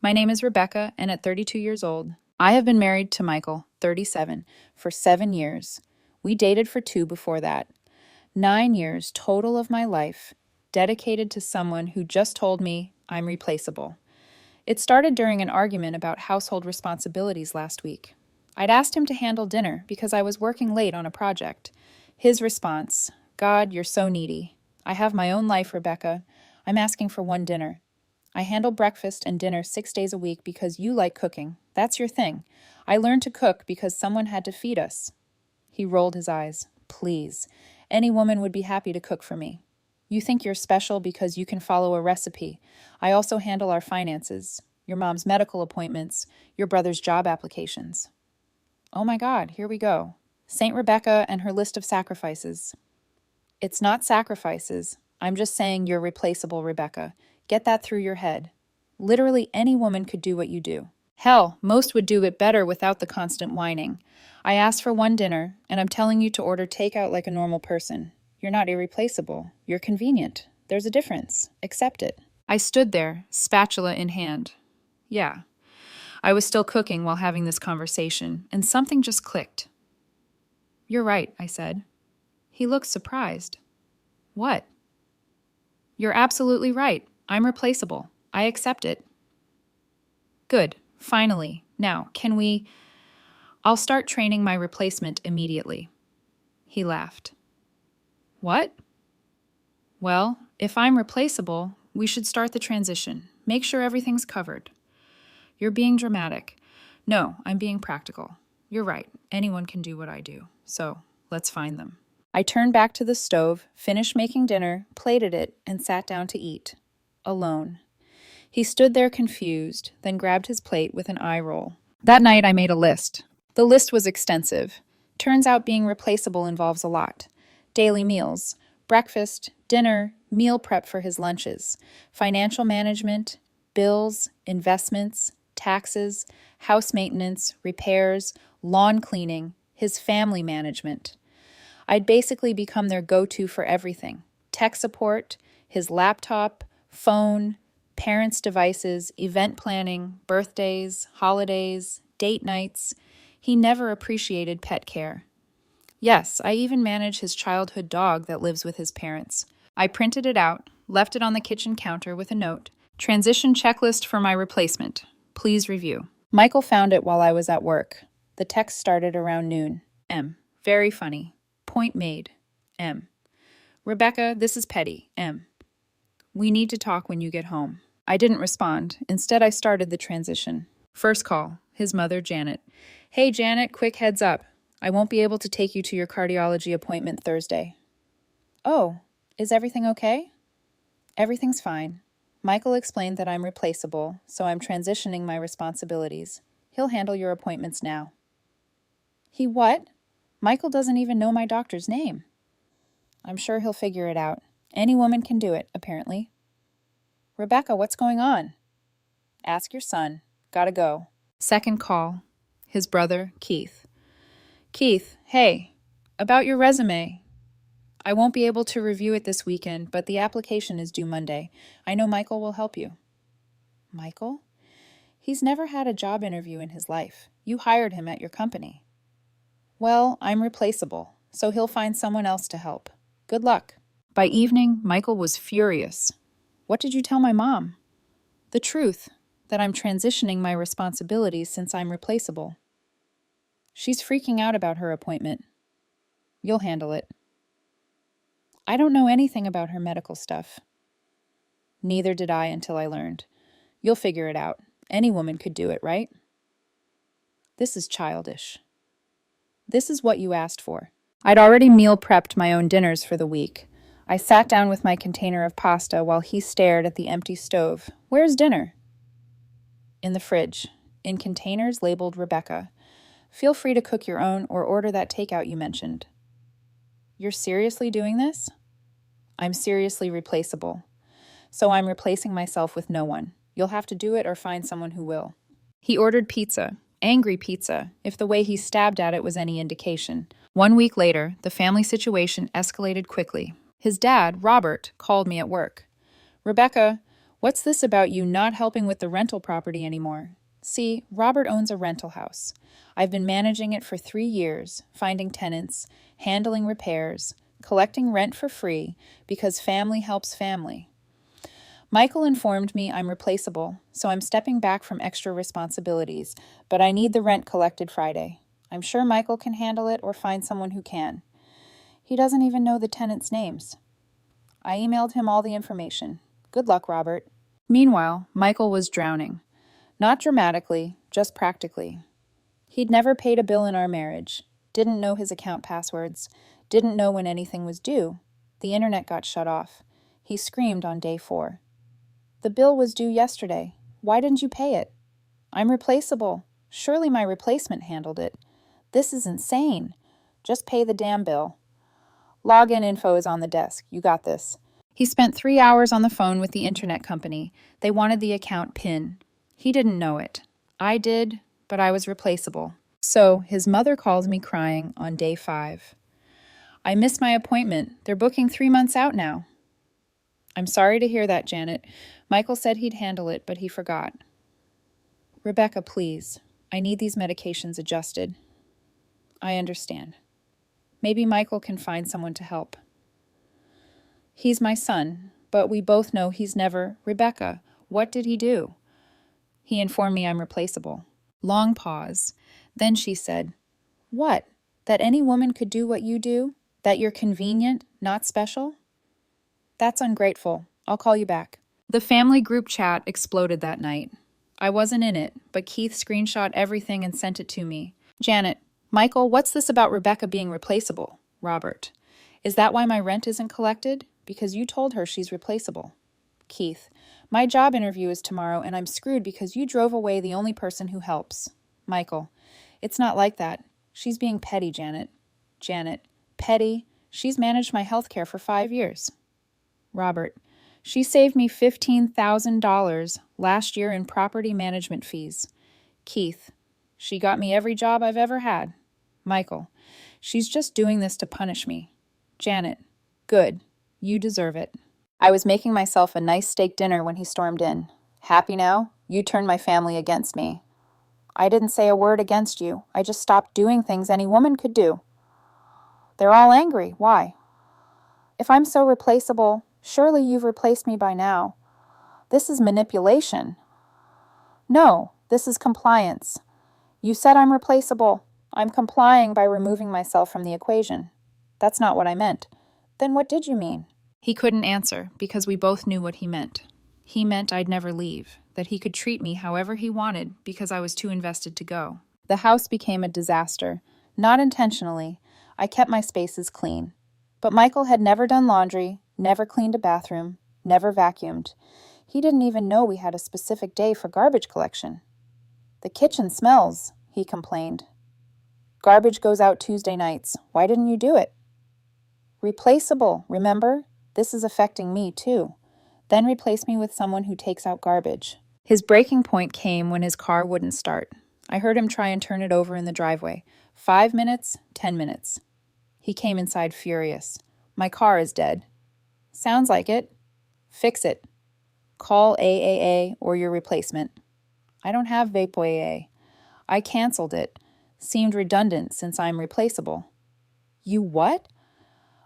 My name is Rebecca, and at 32 years old, I have been married to Michael, 37, for 7 years. We dated for 2 before that. 9 years total of my life, dedicated to someone who just told me I'm replaceable. It started during an argument about household responsibilities last week. I'd asked him to handle dinner because I was working late on a project. His response, God, you're so needy. I have my own life, Rebecca. I'm asking for one dinner. I handle breakfast and dinner 6 days a week because you like cooking. That's your thing. I learned to cook because someone had to feed us. He rolled his eyes. Please. Any woman would be happy to cook for me. You think you're special because you can follow a recipe. I also handle our finances, your mom's medical appointments, your brother's job applications. Oh my God, here we go. Saint Rebecca and her list of sacrifices. It's not sacrifices. I'm just saying you're replaceable, Rebecca. Get that through your head. Literally any woman could do what you do. Hell, most would do it better without the constant whining. I asked for one dinner, and I'm telling you to order takeout like a normal person. You're not irreplaceable. You're convenient. There's a difference. Accept it. I stood there, spatula in hand. Yeah. I was still cooking while having this conversation, and something just clicked. You're right, I said. He looked surprised. What? You're absolutely right. I'm replaceable. I accept it. Good. Finally. Now, I'll start training my replacement immediately. He laughed. What? Well, if I'm replaceable, we should start the transition. Make sure everything's covered. You're being dramatic. No, I'm being practical. You're right. Anyone can do what I do. So, let's find them. I turned back to the stove, finished making dinner, plated it, and sat down to eat. Alone. He stood there confused, then grabbed his plate with an eye roll. That night I made a list. The list was extensive. Turns out being replaceable involves a lot. Daily meals, breakfast, dinner, meal prep for his lunches, financial management, bills, investments, taxes, house maintenance, repairs, lawn cleaning, his family management. I'd basically become their go-to for everything. Tech support, his laptop, phone, parents' devices, event planning, birthdays, holidays, date nights. He never appreciated pet care. Yes, I even manage his childhood dog that lives with his parents. I printed it out, left it on the kitchen counter with a note. Transition checklist for my replacement. Please review. Michael found it while I was at work. The text started around noon. M. Very funny. Point made. M. Rebecca, this is petty. M. We need to talk when you get home. I didn't respond. Instead, I started the transition. First call. His mother, Janet. Hey, Janet, quick heads up. I won't be able to take you to your cardiology appointment Thursday. Oh, is everything okay? Everything's fine. Michael explained that I'm replaceable, so I'm transitioning my responsibilities. He'll handle your appointments now. He what? Michael doesn't even know my doctor's name. I'm sure he'll figure it out. Any woman can do it, apparently. Rebecca, what's going on? Ask your son. Gotta go. Second call. His brother, Keith. Keith, hey, about your resume. I won't be able to review it this weekend, but the application is due Monday. I know Michael will help you. Michael? He's never had a job interview in his life. You hired him at your company. Well, I'm replaceable, so he'll find someone else to help. Good luck. By evening, Michael was furious. What did you tell my mom? The truth, that I'm transitioning my responsibilities since I'm replaceable. She's freaking out about her appointment. You'll handle it. I don't know anything about her medical stuff. Neither did I until I learned. You'll figure it out. Any woman could do it, right? This is childish. This is what you asked for. I'd already meal prepped my own dinners for the week. I sat down with my container of pasta while he stared at the empty stove. Where's dinner? In the fridge, in containers labeled Rebecca. Feel free to cook your own or order that takeout you mentioned. You're seriously doing this? I'm seriously replaceable. So I'm replacing myself with no one. You'll have to do it or find someone who will. He ordered pizza, angry pizza, if the way he stabbed at it was any indication. 1 week later, the family situation escalated quickly. His dad, Robert, called me at work. Rebecca, What's this about you not helping with the rental property anymore? See, Robert owns a rental house. I've been managing it for 3 years, finding tenants, handling repairs, collecting rent for free, because family helps family. Michael informed me I'm replaceable, so I'm stepping back from extra responsibilities, but I need the rent collected Friday. I'm sure Michael can handle it or find someone who can. He doesn't even know the tenants' names. I emailed him all the information. Good luck, Robert. Meanwhile, Michael was drowning. Not dramatically, just practically. He'd never paid a bill in our marriage, didn't know his account passwords, didn't know when anything was due. The internet got shut off. He screamed on day 4. The bill was due yesterday. Why didn't you pay it? I'm replaceable. Surely my replacement handled it. This is insane. Just pay the damn bill. Login info is on the desk. You got this. He spent 3 hours on the phone with the internet company. They wanted the account PIN. He didn't know it. I did, but I was replaceable. So his mother calls me crying on day 5. I missed my appointment. They're booking 3 months out now. I'm sorry to hear that, Janet. Michael said he'd handle it, but he forgot. Rebecca, please. I need these medications adjusted. I understand. Maybe Michael can find someone to help. He's my son, but we both know he's never. Rebecca, what did he do? He informed me I'm replaceable. Long pause. Then she said, What? That any woman could do what you do? That you're convenient, not special? That's ungrateful. I'll call you back. The family group chat exploded that night. I wasn't in it, but Keith screenshot everything and sent it to me. Janet, Michael, what's this about Rebecca being replaceable? Robert, is that why my rent isn't collected? Because you told her she's replaceable. Keith, my job interview is tomorrow and I'm screwed because you drove away the only person who helps. Michael, it's not like that. She's being petty, Janet. Janet, petty? She's managed my health care for 5 years. Robert, she saved me $15,000 last year in property management fees. Keith, she got me every job I've ever had. Michael, she's just doing this to punish me. Janet, good. You deserve it. I was making myself a nice steak dinner when he stormed in. Happy now? You turned my family against me. I didn't say a word against you. I just stopped doing things any woman could do. They're all angry. Why? If I'm so replaceable, surely you've replaced me by now. This is manipulation. No, this is compliance. You said I'm replaceable. I'm complying by removing myself from the equation. That's not what I meant. Then what did you mean? He couldn't answer because we both knew what he meant. He meant I'd never leave, that he could treat me however he wanted because I was too invested to go. The house became a disaster. Not intentionally. I kept my spaces clean. But Michael had never done laundry, never cleaned a bathroom, never vacuumed. He didn't even know we had a specific day for garbage collection. The kitchen smells, he complained. Garbage goes out Tuesday nights. Why didn't you do it? Replaceable, remember? This is affecting me, too. Then replace me with someone who takes out garbage. His breaking point came when his car wouldn't start. I heard him try and turn it over in the driveway. 5 minutes, 10 minutes. He came inside furious. My car is dead. Sounds like it. Fix it. Call AAA or your replacement. I don't have Vapo AA. I canceled it. Seemed redundant since I'm replaceable. You what?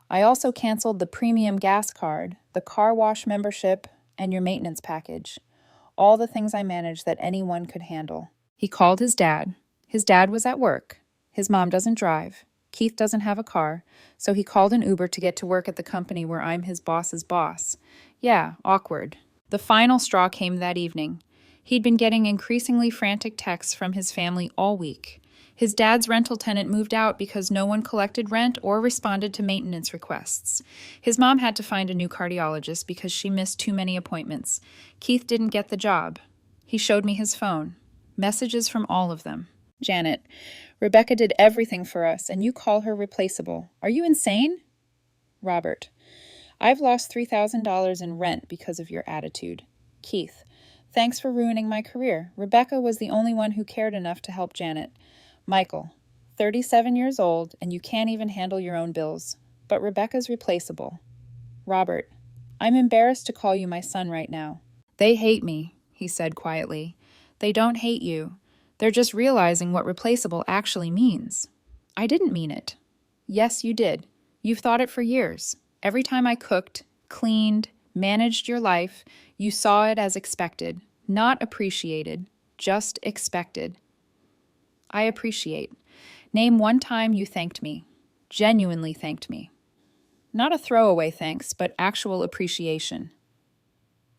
I also canceled the premium gas card, the car wash membership, and your maintenance package. All the things I managed that anyone could handle. He called his dad. His dad was at work. His mom doesn't drive. Keith doesn't have a car, so he called an Uber to get to work at the company where I'm his boss's boss. Yeah, awkward. The final straw came that evening. He'd been getting increasingly frantic texts from his family all week. His dad's rental tenant moved out because no one collected rent or responded to maintenance requests. His mom had to find a new cardiologist because she missed too many appointments. Keith didn't get the job. He showed me his phone. Messages from all of them. Janet, Rebecca did everything for us, and you call her replaceable. Are you insane? Robert, I've lost $3,000 in rent because of your attitude. Keith, thanks for ruining my career. Rebecca was the only one who cared enough to help Janet. Michael, 37 years old, and you can't even handle your own bills. But Rebecca's replaceable. Robert, I'm embarrassed to call you my son right now. They hate me, he said quietly. They don't hate you. They're just realizing what replaceable actually means. I didn't mean it. Yes, you did. You've thought it for years. Every time I cooked, cleaned, managed your life, you saw it as expected, not appreciated, just expected. I appreciate. Name one time you thanked me, genuinely thanked me. Not a throwaway thanks, but actual appreciation.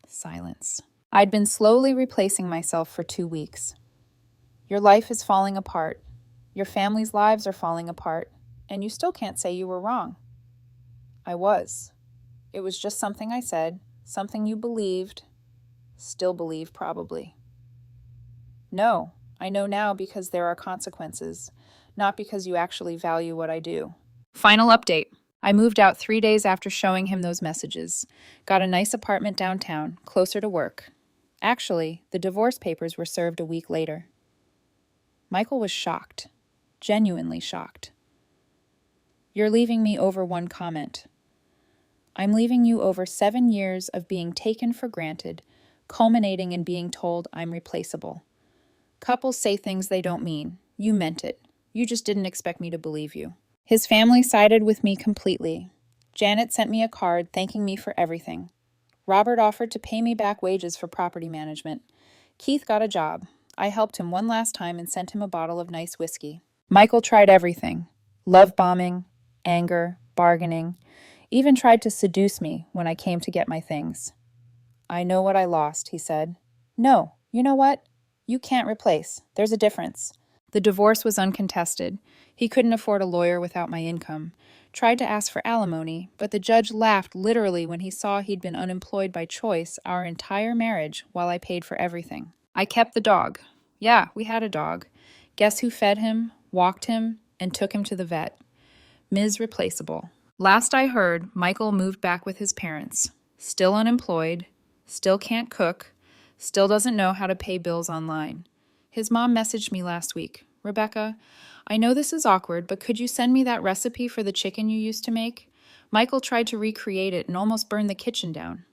Silence. I'd been slowly replacing myself for 2 weeks. Your life is falling apart. Your family's lives are falling apart, and you still can't say you were wrong. I was. It was just something I said, something you believed, still believe probably. No, I know now because there are consequences, not because you actually value what I do. Final update. I moved out 3 days after showing him those messages. Got a nice apartment downtown, closer to work. Actually, the divorce papers were served a week later. Michael was shocked, genuinely shocked. You're leaving me over one comment. I'm leaving you over 7 years of being taken for granted, culminating in being told I'm replaceable. Couples say things they don't mean. You meant it. You just didn't expect me to believe you. His family sided with me completely. Janet sent me a card thanking me for everything. Robert offered to pay me back wages for property management. Keith got a job. I helped him one last time and sent him a bottle of nice whiskey. Michael tried everything. Love bombing, anger, bargaining, even tried to seduce me when I came to get my things. I know what I lost, he said. No, you know what? You can't replace. There's a difference. The divorce was uncontested. He couldn't afford a lawyer without my income. Tried to ask for alimony, but the judge laughed literally when he saw he'd been unemployed by choice our entire marriage while I paid for everything. I kept the dog. Yeah, we had a dog. Guess who fed him, walked him, and took him to the vet? Ms. Replaceable. Last I heard, Michael moved back with his parents. Still unemployed, still can't cook, still doesn't know how to pay bills online. His mom messaged me last week. Rebecca, I know this is awkward, but could you send me that recipe for the chicken you used to make? Michael tried to recreate it and almost burned the kitchen down.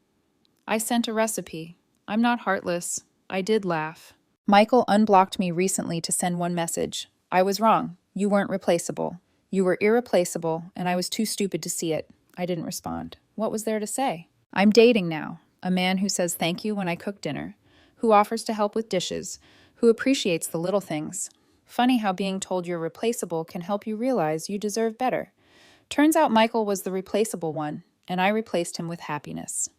I sent a recipe. I'm not heartless. I did laugh. Michael unblocked me recently to send one message. I was wrong. You weren't replaceable. You were irreplaceable, and I was too stupid to see it. I didn't respond. What was there to say? I'm dating now. A man who says thank you when I cook dinner, who offers to help with dishes, who appreciates the little things. Funny how being told you're replaceable can help you realize you deserve better. Turns out Michael was the replaceable one, and I replaced him with happiness.